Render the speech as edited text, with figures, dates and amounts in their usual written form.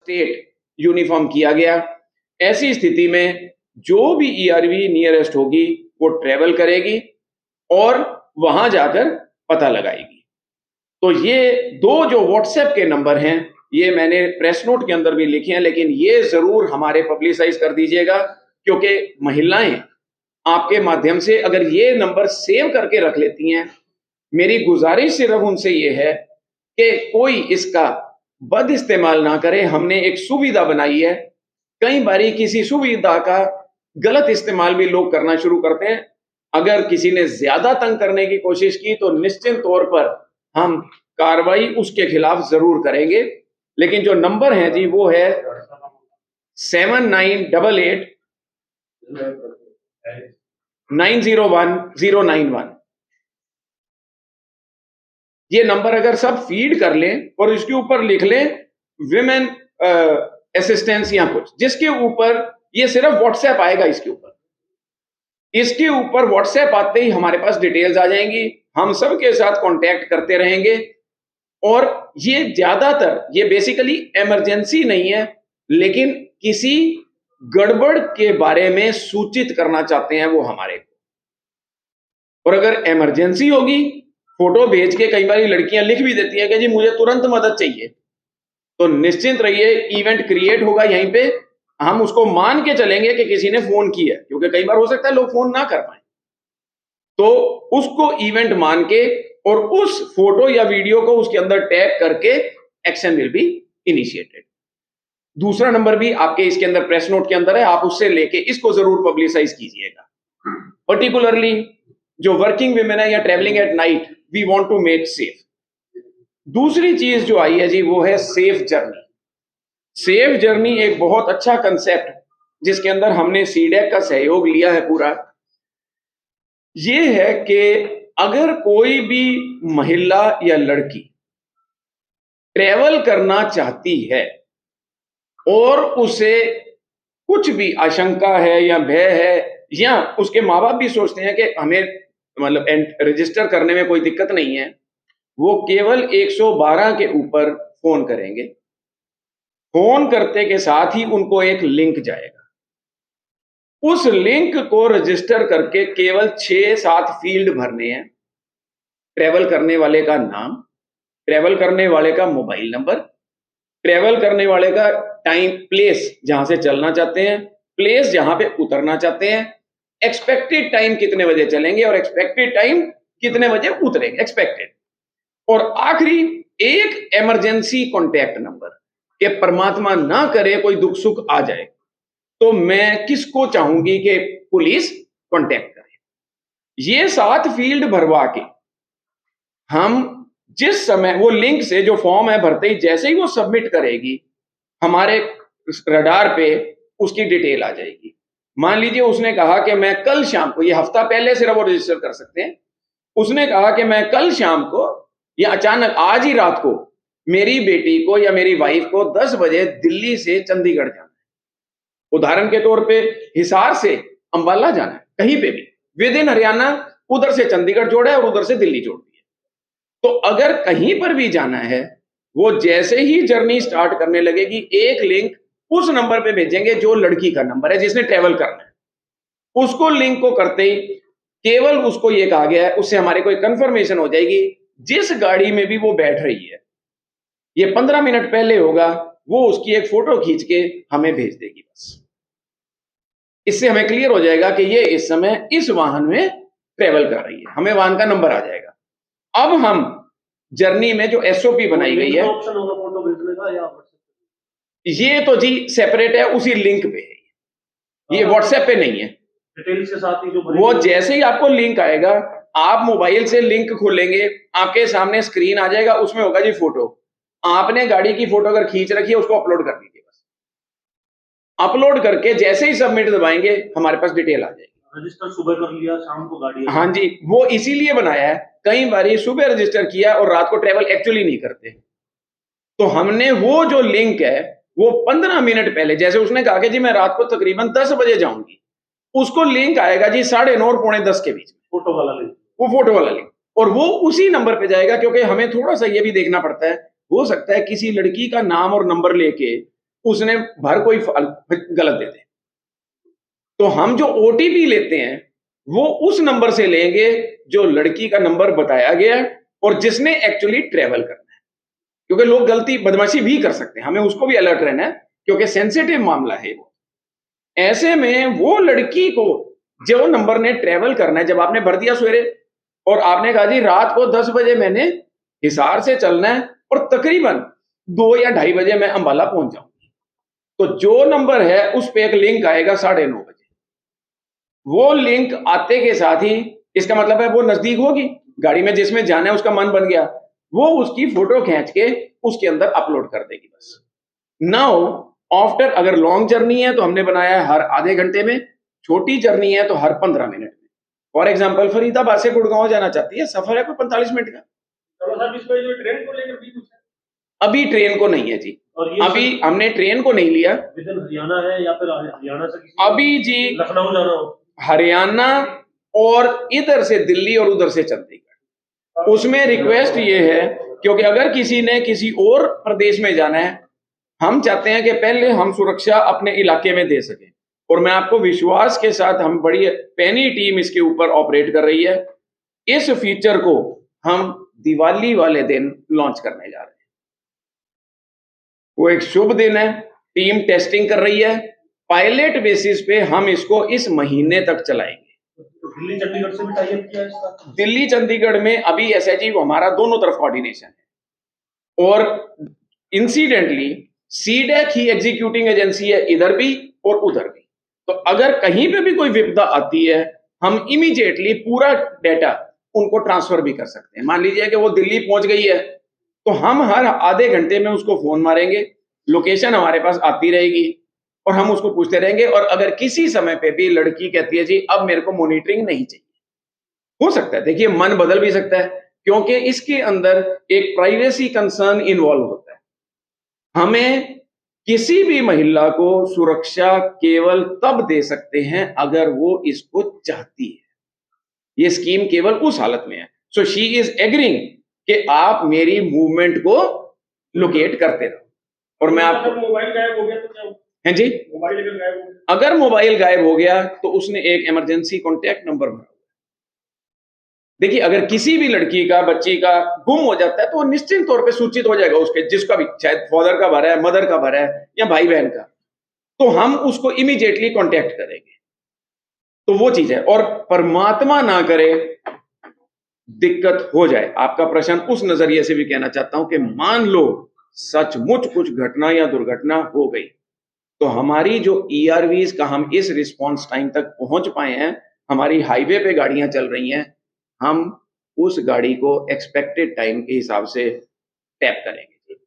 State uniform किया गया। ऐसी स्थिति में जो भी ईआरवी नियरेस्ट होगी वो ट्रेवल करेगी और वहां जाकर पता लगाएगी। तो ये दो जो व्हाट्सएप के नंबर हैं ये मैंने प्रेस नोट के अंदर भी लिखे हैं, लेकिन ये जरूर हमारे पब्लिसाइज कर दीजिएगा, क्योंकि महिलाएं आपके माध्यम से अगर ये नंबर सेव करके रख लेती हैं, मेरी गुजारिश सिर्फ उनसे ये है कि कोई इसका बद इस्तेमाल ना करे। हमने एक सुविधा बनाई है, कई बारी किसी सुविधा का गलत इस्तेमाल भी लोग करना शुरू करते हैं। अगर किसी ने ज्यादा तंग करने की कोशिश की तो निश्चित तौर पर हम कार्रवाई उसके खिलाफ जरूर करेंगे। लेकिन जो नंबर है जी वो है 7988901091। ये नंबर अगर सब फीड कर लें और इसके ऊपर लिख लें विमेन असिस्टेंस या कुछ, जिसके ऊपर ये सिर्फ व्हाट्सएप आएगा, इसके ऊपर व्हाट्सएप आते ही हमारे पास डिटेल्स आ जाएंगी, हम सबके साथ कांटेक्ट करते रहेंगे। और ये ज्यादातर ये बेसिकली इमरजेंसी नहीं है, लेकिन किसी गड़बड़ के बारे में सूचित करना चाहते हैं वो हमारे को। और अगर इमरजेंसी होगी, फोटो भेज के कई बार लड़कियां लिख भी देती हैं कि जी मुझे तुरंत मदद चाहिए, तो निश्चिंत रहिए इवेंट क्रिएट होगा यहीं पे, हम उसको मान के चलेंगे कि किसी ने फोन किया, क्योंकि कई बार हो सकता है लोग फोन ना कर पाए, तो उसको इवेंट मान के और उस फोटो या वीडियो को उसके अंदर टैग करके एक्शन विल बी इनिशिएटेड। दूसरा नंबर भी आपके इसके अंदर प्रेस नोट के अंदर है, आप उससे लेके इसको जरूर पब्लिसाइज कीजिएगा। पर्टिकुलरली जो वर्किंग विमेन है या travelling at night, we want to make safe. दूसरी चीज जो आई है जी वो है सेफ जर्नी। सेफ जर्नी एक बहुत अच्छा कंसेप्ट जिसके अंदर हमने सीडेक का सहयोग लिया है पूरा। ये है कि अगर कोई भी महिला या लड़की ट्रेवल करना चाहती है और उसे कुछ भी आशंका है या भय है, या उसके माँ बाप भी सोचते हैं कि हमें मतलब रजिस्टर करने में कोई दिक्कत नहीं है, वो केवल 112 के ऊपर फोन करेंगे। फोन करते के साथ ही उनको एक लिंक जाएगा, उस लिंक को रजिस्टर करके केवल 6-7 फील्ड भरने हैं। ट्रेवल करने वाले का नाम, ट्रेवल करने वाले का मोबाइल नंबर, ट्रेवल करने वाले का टाइम, प्लेस जहां से चलना चाहते हैं, प्लेस जहां पे उतरना चाहते हैं, एक्सपेक्टेड टाइम कितने बजे चलेंगे और एक्सपेक्टेड टाइम कितने बजे उतरेंगे एक्सपेक्टेड, और आखिरी एक इमरजेंसी कॉन्टैक्ट नंबर कि परमात्मा ना करे कोई दुख सुख आ जाए तो मैं किसको चाहूंगी कि पुलिस कांटेक्ट करे। ये 7 फील्ड भरवा के हम जिस समय वो लिंक से जो फॉर्म है भरते ही जैसे ही वो सबमिट करेगी, हमारे रडार पे उसकी डिटेल आ जाएगी। मान लीजिए उसने कहा कि मैं कल शाम को, ये हफ्ता पहले सिर्फ वो रजिस्टर कर सकते हैं, उसने कहा कि मैं कल शाम को या अचानक आज ही रात को मेरी बेटी को या मेरी वाइफ को 10 बजे दिल्ली से चंडीगढ़ जाना है, उदाहरण के तौर पे हिसार से अंबाला जाना है, कहीं पे भी विद इन हरियाणा, उधर से चंडीगढ़ जोड़ा है और उधर से दिल्ली जोड़ दी है। तो अगर कहीं पर भी जाना है, वो जैसे ही जर्नी स्टार्ट करने लगेगी एक लिंक उस नंबर पे भेजेंगे जो लड़की का नंबर है जिसने ट्रेवल करना है। उसको लिंक को करते ही केवल उसको ये कहा गया है, उससे हमारे को कंफर्मेशन हो जाएगी जिस गाड़ी में भी वो बैठ रही है, ये 15 मिनट पहले होगा, वो उसकी एक फोटो खींच के हमें भेज देगी। बस इससे हमें क्लियर हो जाएगा कि ये इस समय इस वाहन में ट्रेवल कर रही है, हमें वाहन का नंबर आ जाएगा। अब हम जर्नी में जो एसओपी बनाई गई है, ऑप्शन होगा फोटो भेजने का या ये तो जी सेपरेट है, उसी लिंक पे है, ये व्हाट्सएप पे नहीं है। डिटेल्स के साथ ही जो वो जैसे ही आपको लिंक आएगा, आप मोबाइल से लिंक खोलेंगे, आपके सामने स्क्रीन आ जाएगा, उसमें होगा जी फोटो, आपने गाड़ी की फोटो अगर खींच रखी है उसको अपलोड कर दीजिए। बस अपलोड करके जैसे ही सबमिट दबाएंगे हमारे पास डिटेल आ जाएगी। रजिस्टर सुबह कर लिया, शाम को गाड़ी, हाँ जी, वो इसीलिए बनाया है, कई बार सुबह रजिस्टर किया और रात को ट्रेवल एक्चुअली नहीं करते, तो हमने वो जो लिंक है वो 15 मिनट पहले, जैसे उसने कहा कि जी मैं रात को तकरीबन 10 बजे जाऊंगी, उसको लिंक आएगा जी 9:30 और 9:45 के बीच में, फोटो वाला लिंक, वो फोटो वाला लिंक, और वो उसी नंबर पे जाएगा। क्योंकि हमें थोड़ा सा ये भी देखना पड़ता है, हो सकता है किसी लड़की का नाम और नंबर लेके उसने भर कोई गलत दे दे। तो हम जो ओटीपी लेते हैं वो उस नंबर से लेंगे जो लड़की का नंबर बताया गया है और जिसने एक्चुअली ट्रेवल करना है, क्योंकि लोग गलती बदमाशी भी कर सकते हैं, हमें उसको भी अलर्ट रहना है क्योंकि सेंसिटिव मामला है वो। ऐसे में वो लड़की को जो नंबर ने ट्रेवल करना है, जब आपने भर दिया सवेरे और आपने कहा जी रात को 10 बजे मैंने हिसार से चलना है और तकरीबन 2 या 2:30 बजे मैं अंबाला पहुंच जाऊंगी, तो जो नंबर है उस पे एक लिंक आएगा 9:30 बजे। वो लिंक आते के साथ ही इसका मतलब है वो नजदीक होगी, गाड़ी में जिसमें जाना है उसका मन बन गया, वो उसकी फोटो खींच के उसके अंदर अपलोड कर देगी बस। नाउ आफ्टर, अगर लॉन्ग जर्नी है तो हमने बनाया है हर आधे घंटे में, छोटी जर्नी है तो हर 15 मिनट में। फॉर एग्जाम्पल फरीदाबाद से गुड़गांव जाना चाहती है, सफर है कोई 45 मिनट का। इसमें जो ट्रेन को लेकर भी कुछ है? अभी ट्रेन को नहीं है जी, अभी हमने ट्रेन को नहीं लिया। हरियाणा है या फिर हरियाणा से अभी जी लखनऊ जाना हो, हरियाणा और इधर से दिल्ली और उधर से चंडीगढ़, उसमें रिक्वेस्ट ये है क्योंकि अगर किसी ने किसी और प्रदेश में जाना है, हम चाहते हैं कि पहले हम सुरक्षा अपने इलाके में दे सकें, और मैं आपको विश्वास के साथ, हम बड़ी पैनी टीम इसके ऊपर ऑपरेट कर रही है। इस फीचर को हम दिवाली वाले दिन लॉन्च करने जा रहे हैं। वो एक शुभ दिन है, टीम टेस्टिंग कर रही है, पायलट बेसिस पे हम इसको इस महीने तक चलाएंगे। तो दिल्ली चंडीगढ़ से भी टाई अप किया है इसका? दिल्ली चंडीगढ़ में अभी एसएचजी हमारा दोनों तरफ कोऑर्डिनेशन है, और इंसिडेंटली सीडेक ही एग्जीक्यूटिंग एजेंसी है इधर भी और उधर भी। तो अगर कहीं पे भी कोई विपदा आती है, हम इमीडिएटली पूरा डेटा उनको ट्रांसफर भी कर सकते हैं। मान लीजिए कि वो दिल्ली पहुंच गई है, तो हम हर आधे घंटे में उसको फोन मारेंगे, लोकेशन हमारे पास आती रहेगी और हम उसको पूछते रहेंगे। और अगर किसी समय पे भी लड़की कहती है जी अब मेरे को मॉनिटरिंग नहीं चाहिए, हो सकता है, देखिए मन बदल भी सकता है, क्योंकि इसके अंदर एक प्राइवेसी कंसर्न इन्वॉल्व होता है। हमें किसी भी महिला को सुरक्षा केवल तब दे सकते हैं अगर वो इसको चाहती है। ये स्कीम केवल उस हालत में है। सो शी इज एग्रीइंग कि आप मेरी मूवमेंट को लोकेट करते रहो। और मैं आपको, मोबाइल गायब हो गया तो क्या होगा? हैं जी, मोबाइल अगर गायब हो गया, अगर मोबाइल गायब हो गया तो उसने एक इमरजेंसी कॉन्टैक्ट नंबर भरा। देखिए अगर किसी भी लड़की का, बच्ची का गुम हो जाता है तो वो निश्चित तौर पे सूचित हो जाएगा उसके, जिसका भी, शायद फादर का भरा है, मदर का भरा है या भाई बहन का, तो हम उसको इमीडिएटली कांटेक्ट करेंगे। तो वो चीज है। और परमात्मा ना करे दिक्कत हो जाए, आपका प्रश्न उस नजरिए से भी कहना चाहता हूं कि मान लो सचमुच कुछ घटना या दुर्घटना हो गई, तो हमारी जो ईआरवीज का हम इस रिस्पॉन्स टाइम तक पहुंच पाए हैं, हमारी हाईवे पे गाड़ियां चल रही हैं, हम उस गाड़ी को एक्सपेक्टेड टाइम के हिसाब से टैप करेंगे।